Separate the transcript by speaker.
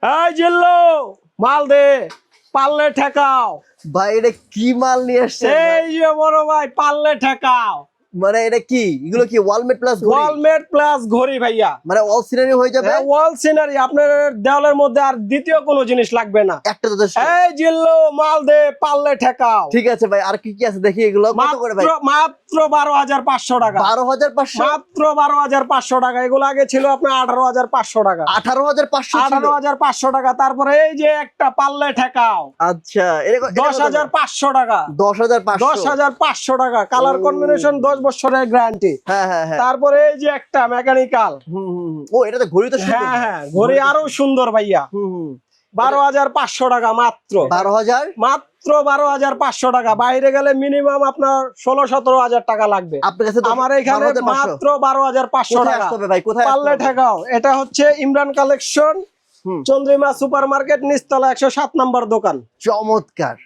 Speaker 1: এই জিল্লো মাল দে, পারলে ঠেকাও।
Speaker 2: ভাই এটা কি মাল নিয়ে আসছে?
Speaker 1: এই যে বড় ভাই, পারলে ঠেকাও।
Speaker 2: মানে এটা কি, এগুলো কি ওয়ালমেট প্লাস ঘড়ি?
Speaker 1: ওয়ালমেট প্লাস ঘড়ি ভাইয়া,
Speaker 2: মানে অল সিনারি হয়ে যাবে?
Speaker 1: ওয়াল সিনারি। আপনার দেওয়ালের মধ্যে আর দ্বিতীয় কোনো জিনিস লাগবে না,
Speaker 2: একটা যথেষ্ট।
Speaker 1: এই জিল্লো মাল দে, পারলে ঠেকাও।
Speaker 2: ঠিক আছে ভাই, আর কি কি আছে দেখি এগুলো কত করে ভাই?
Speaker 1: মাত্র 12,500 টাকা।
Speaker 2: 12,500?
Speaker 1: মাত্র 12,500 টাকা। এগুলো আগে ছিল আপনার 18,500 টাকা।
Speaker 2: 18,500 ছিল?
Speaker 1: 18,500 টাকা। তারপরে এই যে একটা পারলে ঠেকাও,
Speaker 2: আচ্ছা,
Speaker 1: 10,500 টাকা।
Speaker 2: 10,500?
Speaker 1: 10,500 টাকা। কালার কম্বিনেশন, 10 বছরের গ্যারান্টি।
Speaker 2: হ্যাঁ হ্যাঁ হ্যাঁ।
Speaker 1: তারপরে এই যে একটা মেকানিক্যাল।
Speaker 2: ও এটা তো ঘড়ি তো সুন্দর।
Speaker 1: হ্যাঁ হ্যাঁ, ঘড়ি আরো সুন্দর ভাইয়া। 12,500 টাকা মাত্র।
Speaker 2: 12,000?
Speaker 1: মাত্র 12,500 টাকা। বাইরে গেলে মিনিমাম আপনার 16-17,000 টাকা লাগবে।
Speaker 2: আপনার কাছে
Speaker 1: আমার এখানে
Speaker 2: 12,500?
Speaker 1: মাত্র 12,500
Speaker 2: কোথায়
Speaker 1: টাকা।
Speaker 2: আসতে হবে ভাই? কোথায় আসতে
Speaker 1: পারলে
Speaker 2: হবে?
Speaker 1: ঠেকাও। এটা হচ্ছে Imran collection, Chandrima super market, নিচতলা 107 নম্বর দোকান।
Speaker 2: চমৎকার।